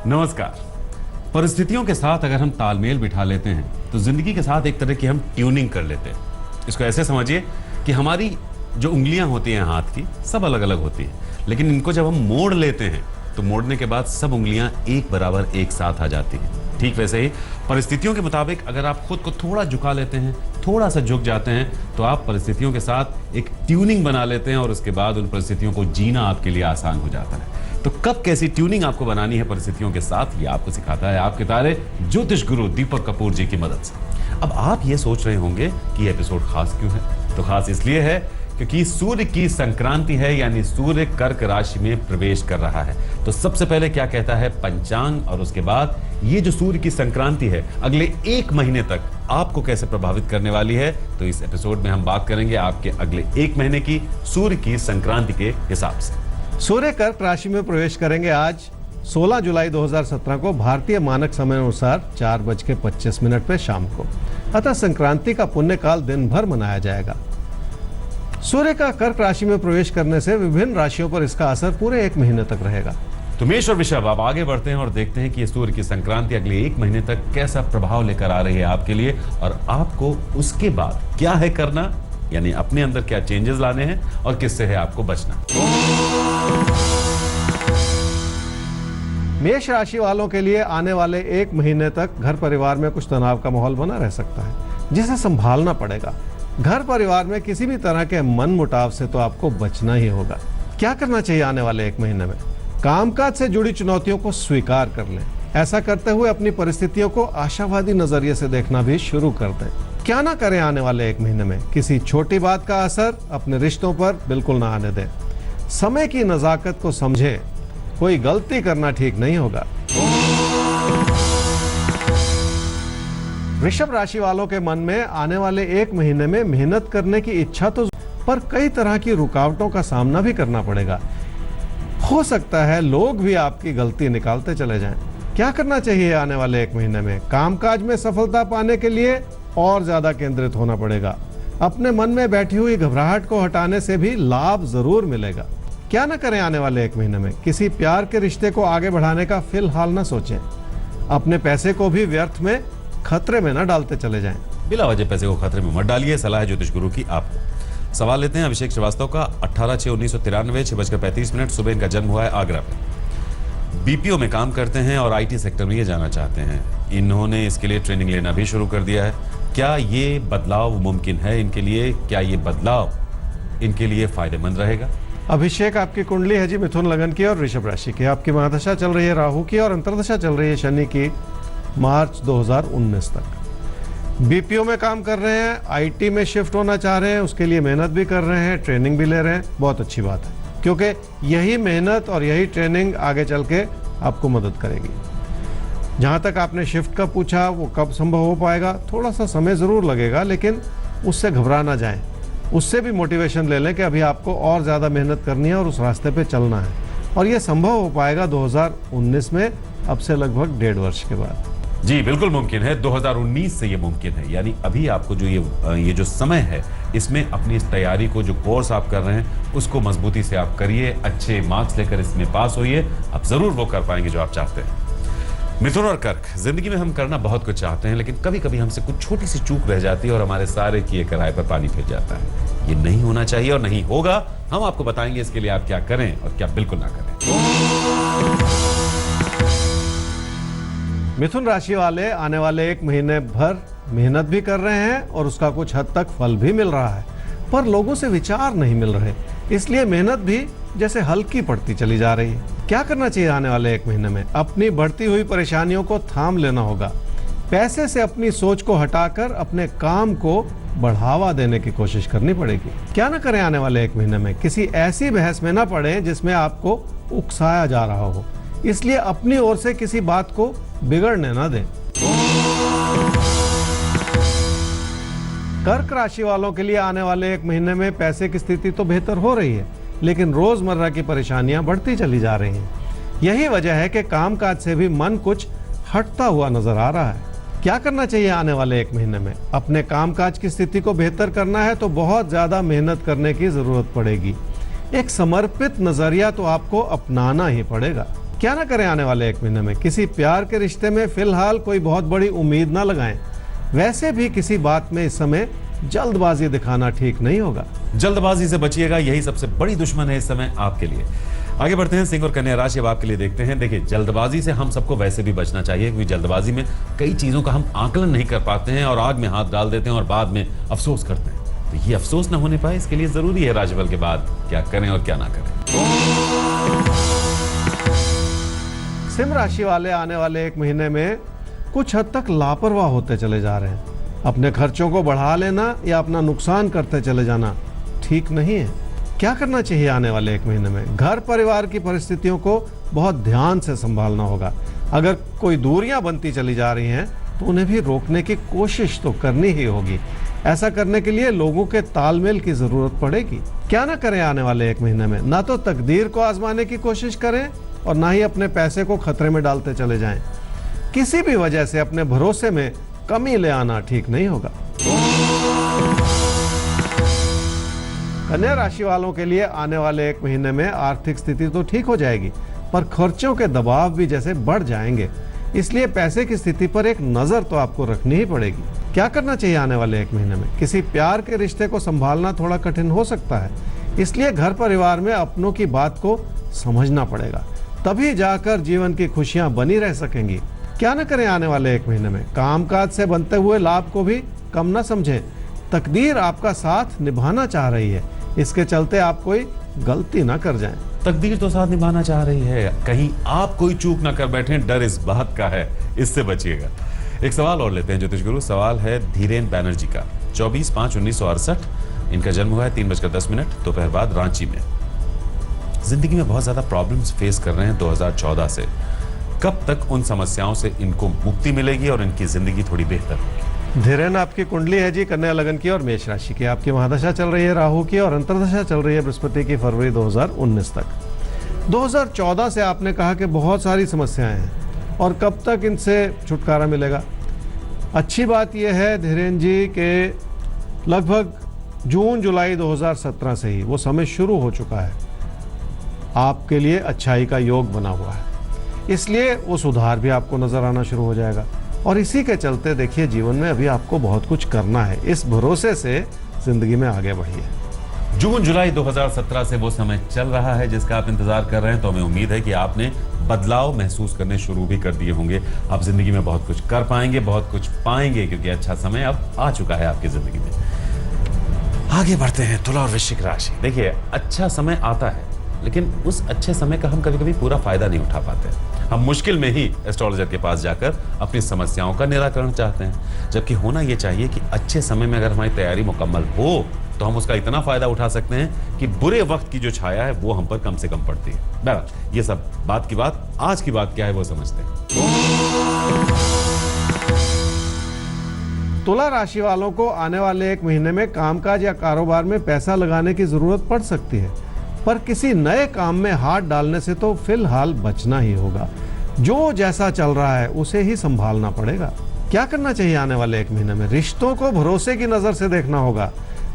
नमस्कार। परिस्थितियों के साथ अगर हम तालमेल बिठा लेते हैं तो जिंदगी के साथ एक तरह की हम ट्यूनिंग कर लेते हैं। इसको ऐसे समझिए कि हमारी जो उंगलियां होती हैं हाथ की सब अलग अलग होती हैं, लेकिन इनको जब हम मोड़ लेते हैं तो मोड़ने के बाद सब उंगलियां एक बराबर एक साथ आ जाती हैं। ठीक वैसे ही परिस्थितियों के मुताबिक अगर आप खुद को थोड़ा झुका लेते हैं, थोड़ा सा झुक जाते हैं, तो आप परिस्थितियों के साथ एक ट्यूनिंग बना लेते हैं और उसके बाद उन परिस्थितियों को जीना आपके लिए आसान हो जाता है। तो कब कैसी ट्यूनिंग आपको बनानी है परिस्थितियों के साथ, ये आपको सिखाता है आपके तारे ज्योतिष गुरु दीपक कपूर जी की मदद से। अब आप ये सोच रहे होंगे कि ये एपिसोड खास क्यों है? तो खास इसलिए है क्योंकि सूर्य की संक्रांति है, यानी सूर्य कर्क राशि में प्रवेश कर रहा है। तो सबसे पहले क्या कहता है पंचांग, और उसके बाद ये जो सूर्य की संक्रांति है अगले 1 महीने तक आपको कैसे प्रभावित करने वाली है, तो इस एपिसोड में हम बात करेंगे आपके अगले 1 महीने की सूर्य की संक्रांति के हिसाब से। सूर्य कर्क राशि में प्रवेश करेंगे आज 16 जुलाई 2017 को भारतीय मानक समय अनुसार 4:25 पे शाम को। अतः संक्रांति का पुण्य काल दिन भर मनाया जाएगा। सूर्य का कर्क राशि में प्रवेश करने से विभिन्न राशियों पर इसका असर पूरे 1 महीने तक रहेगा। तो मेष और वृषभ, आप आगे बढ़ते हैं और देखते हैं कि ये सूर्य की संक्रांति अगले 1 महीने तक कैसा प्रभाव लेकर आ रही है आपके लिए, और आपको उसके बाद क्या है करना, यानी अपने अंदर क्या चेंजेस लाने हैं और किससे है आपको बचना। मेष राशि वालों के लिए आने वाले 1 महीने तक घर परिवार में कुछ तनाव का माहौल बना रह सकता है, जिसे संभालना पड़ेगा। घर परिवार में किसी भी तरह के मन मुटाव से तो आपको बचना ही होगा। क्या करना चाहिए आने वाले 1 महीने में? कामकाज से जुड़ी चुनौतियों को स्वीकार कर लें। ऐसा करते हुए अपनी परिस्थितियों को आशावादी नजरिए से देखना भी शुरू कर दें। क्या ना करें आने वाले 1 महीने में? किसी छोटी बात का असर अपने रिश्तों पर बिल्कुल ना आने दें। समय की नजाकत को समझें, कोई गलती करना ठीक नहीं होगा। वृषभ राशि वालों के मन में आने वाले 1 महीने में मेहनत करने की इच्छा तो, पर कई तरह की रुकावटों का सामना भी करना पड़ेगा। हो सकता है लोग भी आपकी गलती निकालते चले जाएं। क्या करना चाहिए आने वाले 1 महीने में? कामकाज में सफलता पाने के लिए और ज्यादा केंद्रित होना पड़ेगा। अपने मन में बैठी हुई घबराहट को हटाने से भी लाभ जरूर मिलेगा। क्या ना करें आने वाले 1 महीने में? किसी प्यार के रिश्ते को आगे बढ़ाने का फिलहाल ना सोचें। अपने पैसे को भी व्यर्थ में खतरे में ना डालते चले जाएं। बिला वजह पैसे को खतरे में मत डालिए, सलाह है ज्योतिष गुरु की आपको। सवाल लेते हैं अभिषेक श्रीवास्तव का। 18/6/1993, 6:35, सुबह इनका जन्म हुआ है आगरा में। बीपीओ में काम करते हैं और आईटी सेक्टर में ये जाना चाहते हैं। इन्होंने इसके लिए ट्रेनिंग लेना भी शुरू कर दिया है। क्या ये बदलाव मुमकिन है इनके लिए? क्या ये बदलाव इनके लिए फायदेमंद रहेगा? अभिषेक, आपकी कुंडली है जी मिथुन लगन की और वृषभ राशि की। आपकी महादशा चल रही है राहु की और अंतर्दशा चल रही है शनि की मार्च 2019 तक। बीपीओ में काम कर रहे हैं, आईटी में शिफ्ट होना चाह रहे हैं, उसके लिए मेहनत भी कर रहे हैं, ट्रेनिंग भी ले रहे हैं। बहुत अच्छी बात है, क्योंकि यही मेहनत और यही ट्रेनिंग आगे चल के आपको मदद करेगी। जहां तक आपने शिफ्ट का पूछा, वो कब संभव हो पाएगा? थोड़ा सा समय जरूर लगेगा, लेकिन उससे घबरा ना जाएं। उससे भी मोटिवेशन ले लें कि अभी आपको और ज़्यादा मेहनत करनी है और उस रास्ते पे चलना है, और ये संभव हो पाएगा 2019 में, अब से लगभग 1.5 वर्ष के बाद। जी बिल्कुल मुमकिन है। 2019 से ये मुमकिन है, यानी अभी आपको जो ये जो समय है, इसमें अपनी इस तैयारी को, जो कोर्स आप कर रहे हैं, उसको मजबूती से आप करिए। अच्छे मार्क्स लेकर इसमें पास होइए, आप जरूर वो कर पाएंगे जो आप चाहते हैं। मिथुन और कर्क, जिंदगी में हम करना बहुत कुछ चाहते हैं, लेकिन कभी कभी हमसे कुछ छोटी सी चूक रह जाती है और हमारे सारे किए कराए पर पानी फिर जाता है। ये नहीं होना चाहिए और नहीं होगा। हम आपको बताएंगे इसके लिए आप क्या करें और क्या बिल्कुल ना करें। मिथुन राशि वाले आने वाले 1 महीने भर मेहनत भी कर रहे हैं और उसका कुछ हद तक फल भी मिल रहा है, पर लोगों से विचार नहीं मिल रहे, इसलिए मेहनत भी जैसे हल्की पड़ती चली जा रही है। क्या करना चाहिए आने वाले 1 महीने में? अपनी बढ़ती हुई परेशानियों को थाम लेना होगा। पैसे से अपनी सोच को हटाकर अपने काम को बढ़ावा देने की कोशिश करनी पड़ेगी। क्या ना करें आने वाले 1 महीने में? किसी ऐसी बहस में ना पड़े जिसमें आपको उकसाया जा रहा हो, इसलिए अपनी ओर से किसी बात को बिगड़ने ना दें। कर्क राशि वालों के लिए आने वाले 1 महीने में पैसे की स्थिति तो बेहतर हो रही है, लेकिन रोजमर्रा की परेशानियां बढ़ती चली जा रही हैं। यही वजह है कि कामकाज से भी मन कुछ हटता हुआ नजर आ रहा है। क्या करना चाहिए आने वाले 1 महीने में? अपने कामकाज की स्थिति को बेहतर करना है तो बहुत ज्यादा मेहनत करने की जरूरत पड़ेगी। एक समर्पित नजरिया तो आपको अपनाना ही पड़ेगा। क्या ना करें आने वाले एक महीने में? किसी प्यार के रिश्ते में फिलहाल कोई बहुत बड़ी उम्मीद ना लगाएं। वैसे भी किसी बात में इस समय जल्दबाजी दिखाना ठीक नहीं होगा। जल्दबाजी से बचिएगा, यही सबसे बड़ी दुश्मन है इस समय आपके लिए। आगे बढ़ते हैं सिंह और कन्या राशि, अब आपके लिए देखते हैं। देखिए, जल्दबाजी से हम सबको वैसे भी बचना चाहिए, क्योंकि जल्दबाजी में कई चीजों का हम आकलन नहीं कर पाते हैं और आग में हाथ डाल देते हैं और बाद में अफसोस करते हैं। तो ये अफसोस ना होने पाए, इसके लिए जरूरी है राशिफल के बाद क्या करें और क्या ना करें। सिंह राशि वाले आने वाले एक महीने में कुछ हद तक लापरवाह होते चले जा रहे हैं। अपने खर्चों को बढ़ा लेना या अपना नुकसान करते चले जाना ठीक नहीं है। क्या करना चाहिए आने वाले एक महीने में? घर परिवार की परिस्थितियों को बहुत ध्यान से संभालना होगा। अगर कोई दूरियां बनती चली जा रही हैं तो उन्हें भी रोकने की कोशिश तो करनी ही होगी। ऐसा करने के लिए लोगों के तालमेल की जरूरत पड़ेगी। क्या ना करें आने वाले एक महीने में? ना तो तकदीर को आजमाने की कोशिश करें और ना ही अपने पैसे को खतरे में डालते चले जाएं। किसी भी वजह से अपने भरोसे में कमी ले आना ठीक नहीं होगा। कन्या राशि वालों के लिए आने वाले एक महीने में आर्थिक स्थिति तो ठीक हो जाएगी, पर खर्चों के दबाव भी जैसे बढ़ जाएंगे। इसलिए पैसे की स्थिति पर एक नजर तो आपको रखनी ही पड़ेगी। क्या करना चाहिए आने वाले एक महीने में? किसी प्यार के रिश्ते को संभालना थोड़ा कठिन हो सकता है, इसलिए घर परिवार में अपनों की बात को समझना पड़ेगा, तभी जाकर जीवन की खुशियां बनी रह सकेंगी। क्या न करें आने वाले एक महीने में? कामकाज से बनते हुए लाभ को भी कम न समझें। तकदीर आपका साथ निभाना चाह रही है, इसके चलते आप कोई गलती ना कर जाएं। तकदीर तो साथ निभाना चाह रही है, कहीं आप कोई चूक ना कर बैठें, डर इस बात का है, इससे बचिएगा। एक सवाल और लेते हैं ज्योतिष गुरु। सवाल है धीरेन बैनर्जी का, 24/5/1968। इनका जन्म हुआ है 3:10 दोपहर बाद रांची में। जिंदगी में बहुत ज्यादा प्रॉब्लम्स फेस कर रहे हैं 2014 से। कब तक उन समस्याओं से इनको मुक्ति मिलेगी और इनकी जिंदगी थोड़ी बेहतर होगी? धीरेन आपकी कुंडली है जी कन्या लगन की और मेष राशि की। आपकी महादशा चल रही है राहु की और अंतर्दशा चल रही है बृहस्पति की फरवरी 2019 तक। 2014 से आपने कहा कि बहुत सारी समस्याएं हैं और कब तक इनसे छुटकारा मिलेगा? अच्छी बात यह है धीरेन जी के लगभग जून जुलाई 2017 से ही वो समय शुरू हो चुका है। आपके लिए अच्छाई का योग बना हुआ है, इसलिए वो सुधार भी आपको नजर आना शुरू हो जाएगा। और इसी के चलते देखिए जीवन में अभी आपको बहुत कुछ करना है, इस भरोसे से जिंदगी में आगे बढ़िए। जून जुलाई 2017 से वो समय चल रहा है जिसका आप इंतजार कर रहे हैं, तो हमें उम्मीद है कि आपने बदलाव महसूस करने शुरू भी कर दिए होंगे। आप जिंदगी में बहुत कुछ कर पाएंगे, बहुत कुछ पाएंगे, क्योंकि अच्छा समय अब आ चुका है आपकी जिंदगी में। आगे बढ़ते हैं तुला और वृश्चिक राशि। देखिए, अच्छा समय आता है, लेकिन उस अच्छे समय का हम कभी कभी पूरा फायदा नहीं उठा पाते। हम मुश्किल में ही एस्ट्रोलॉजर के पास जाकर अपनी समस्याओं का निराकरण चाहते हैं, जबकि होना यह चाहिए कि अच्छे समय में अगर हमारी तैयारी मुकम्मल हो तो हम उसका इतना फायदा उठा सकते हैं कि बुरे वक्त की जो छाया है वो हम पर कम से कम पड़ती है। बहरहाल ये सब बात की बात, आज की बात क्या है वो समझते हैं। तुला राशि वालों को आने वाले एक महीने में कामकाज या कारोबार में पैसा लगाने की जरूरत पड़ सकती है, पर किसी नए काम में हाथ डालने से तो फिलहाल बचना ही होगा। जो जैसा चल रहा है उसे ही संभालना पड़ेगा। क्या करना चाहिए आने वाले एक महीने में? रिश्तों को भरोसे की नजर से देखना होगा।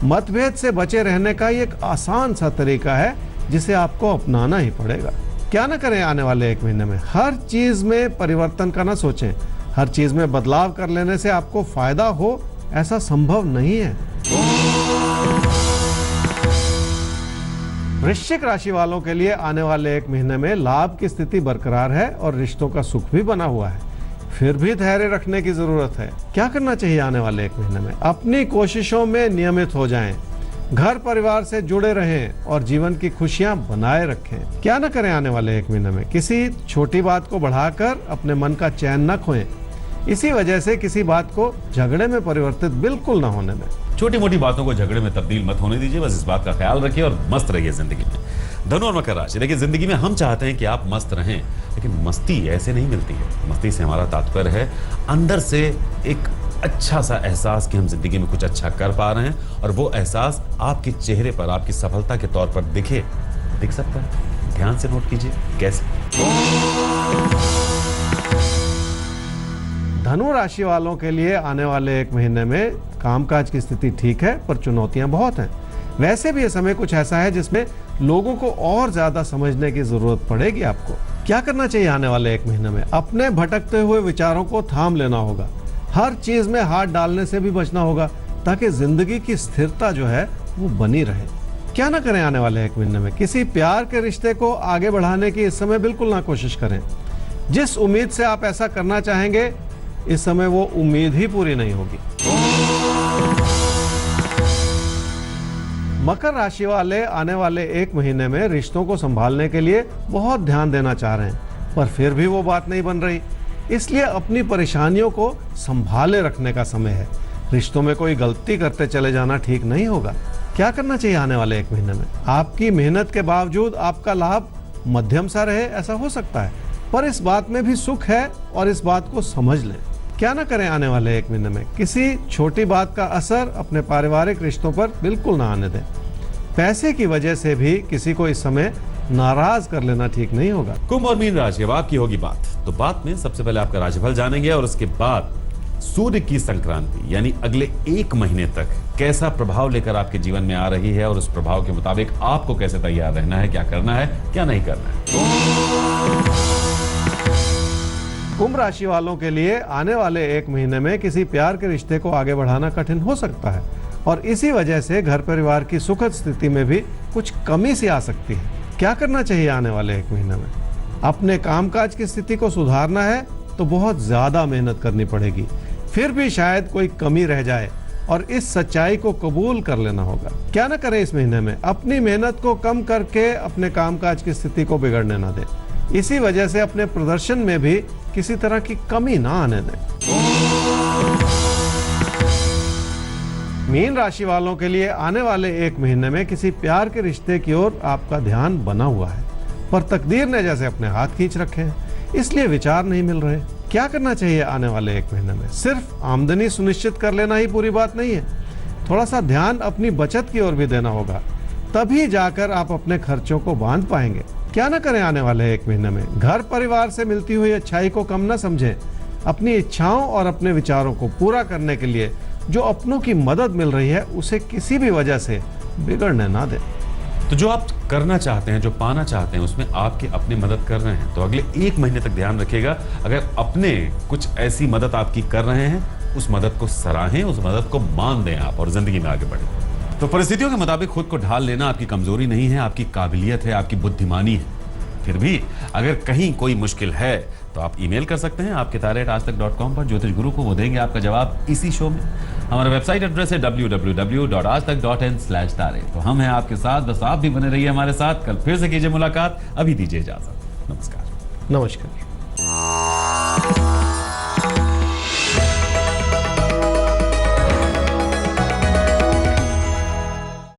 मतभेद से बचे रहने का एक आसान सा तरीका है जिसे आपको अपनाना ही पड़ेगा। क्या ना करें आने वाले एक महीने में? हर चीज में परिवर्तन का ना सोचें। हर चीज में बदलाव कर लेने से आपको फायदा हो ऐसा संभव नहीं है। वृश्चिक राशि वालों के लिए आने वाले एक महीने में लाभ की स्थिति बरकरार है और रिश्तों का सुख भी बना हुआ है, फिर भी धैर्य रखने की जरूरत है। क्या करना चाहिए आने वाले एक महीने में? अपनी कोशिशों में नियमित हो जाएं, घर परिवार से जुड़े रहें और जीवन की खुशियां बनाए रखें। क्या न करें आने वाले एक महीने में? किसी छोटी बात को बढ़ाकर अपने मन का चैन न खोएं। इसी वजह से किसी बात को झगड़े में परिवर्तित बिल्कुल न होने दें। छोटी मोटी बातों को झगड़े में तब्दील मत होने दीजिए, बस इस बात का ख्याल रखिए और मस्त रहिए जिंदगी में। धनु और मकर राशि। देखिए, जिंदगी में हम चाहते हैं कि आप मस्त रहें, लेकिन मस्ती ऐसे नहीं मिलती है। मस्ती से हमारा तात्पर्य है अंदर से एक अच्छा सा एहसास कि हम जिंदगी में कुछ अच्छा कर पा रहे हैं, और वो एहसास आपके चेहरे पर आपकी सफलता के तौर पर दिख सकता है। ध्यान से नोट कीजिए कैसे। धनु राशि वालों के लिए आने वाले एक महीने में कामकाज की स्थिति ठीक है, पर चुनौतियां बहुत हैं। वैसे भी ये समय कुछ ऐसा है जिसमें लोगों को और ज्यादा समझने की जरूरत पड़ेगी आपको। क्या करना चाहिए आने वाले 1 महीने में? अपने भटकते हुए विचारों को थाम लेना होगा। हर चीज में हाथ डालने से भी बचना होगा ताकि जिंदगी की स्थिरता जो है वो बनी रहे। क्या ना करें आने वाले 1 महीने में? किसी प्यार के रिश्ते को आगे बढ़ाने की इस समय बिल्कुल ना कोशिश करें। जिस उम्मीद से आप ऐसा करना चाहेंगे, इस समय वो उम्मीद ही पूरी नहीं होगी। मकर राशि वाले आने वाले 1 महीने में रिश्तों को संभालने के लिए बहुत ध्यान देना चाह रहे हैं, पर फिर भी वो बात नहीं बन रही। इसलिए अपनी परेशानियों को संभाले रखने का समय है। रिश्तों में कोई गलती करते चले जाना ठीक नहीं होगा। क्या करना चाहिए आने वाले 1 महीने में? आपकी मेहनत के बावजूद आपका लाभ मध्यम सा रहे, ऐसा हो सकता है, पर इस बात में भी सुख है और इस बात को समझ लें। क्या ना करें आने वाले 1 महीने में? किसी छोटी बात का असर अपने पारिवारिक रिश्तों पर बिल्कुल ना आने दें। पैसे की वजह से भी किसी को इस समय नाराज कर लेना ठीक नहीं होगा। कुंभ और मीन राशि, अब आपकी होगी बात। तो बात में सबसे पहले आपका राशिफल जानेंगे और उसके बाद सूर्य की संक्रांति यानी अगले 1 महीने तक कैसा प्रभाव लेकर आपके जीवन में आ रही है और उस प्रभाव के मुताबिक आपको कैसे तैयार रहना है, क्या करना है, क्या नहीं करना है। कुंभ राशि वालों के लिए आने वाले 1 महीने में किसी प्यार के रिश्ते को आगे बढ़ाना कठिन हो सकता है और इसी वजह से घर परिवार की सुखद स्थिति में भी कुछ कमी सी आ सकती है। क्या करना चाहिए आने वाले 1 महीने में? अपने कामकाज की स्थिति को सुधारना है तो बहुत ज्यादा मेहनत करनी पड़ेगी। फिर भी शायद कोई कमी रह जाए और इस सच्चाई को कबूल कर लेना होगा। क्या ना करें इस महीने में? अपनी मेहनत को कम करके अपने कामकाज की स्थिति को बिगड़ने ना दें। इसी वजह से अपने प्रदर्शन में भी किसी तरह की कमी ना आने दें। मीन राशि वालों के लिए आने वाले 1 महीने में किसी प्यार के रिश्ते की ओर आपका ध्यान बना हुआ है, पर तकदीर ने जैसे अपने हाथ खींच रखे हैं, इसलिए विचार नहीं मिल रहे। क्या करना चाहिए आने वाले 1 महीने में? सिर्फ आमदनी सुनिश्चित कर लेना ही पूरी बात नहीं है। थोड़ा सा ध्यान अपनी बचत की ओर भी देना होगा, तभी जाकर आप अपने खर्चों को बांध पाएंगे। क्या ना करें आने वाले 1 महीने में? घर परिवार से मिलती हुई अच्छाई को कम ना समझें। अपनी इच्छाओं और अपने विचारों को पूरा करने के लिए जो अपनों की मदद मिल रही है, उसे किसी भी वजह से बिगड़ने ना दें। तो जो आप करना चाहते हैं, जो पाना चाहते हैं, उसमें आपकी अपनी मदद कर रहे हैं तो अगले 1 महीने तक ध्यान रखिएगा। अगर अपने कुछ ऐसी मदद आपकी कर रहे हैं, उस मदद को सराहें, उस मदद को मान दें आप और जिंदगी में आगे बढ़ें। तो परिस्थितियों के मुताबिक खुद को ढाल लेना आपकी कमजोरी नहीं है, आपकी काबिलियत है, आपकी बुद्धिमानी है। फिर भी अगर कहीं कोई मुश्किल है तो आप ईमेल कर सकते हैं आपके@aajtak.com पर। ज्योतिष गुरु को वो देंगे आपका जवाब इसी शो में। हमारा वेबसाइट एड्रेस है www.aajtak.in/tare। तो हम हैं आपके साथ, बस आप भी बने रहिए हमारे साथ। कल फिर से कीजिए मुलाकात। अभी दीजिए इजाजत। नमस्कार। नमस्कार।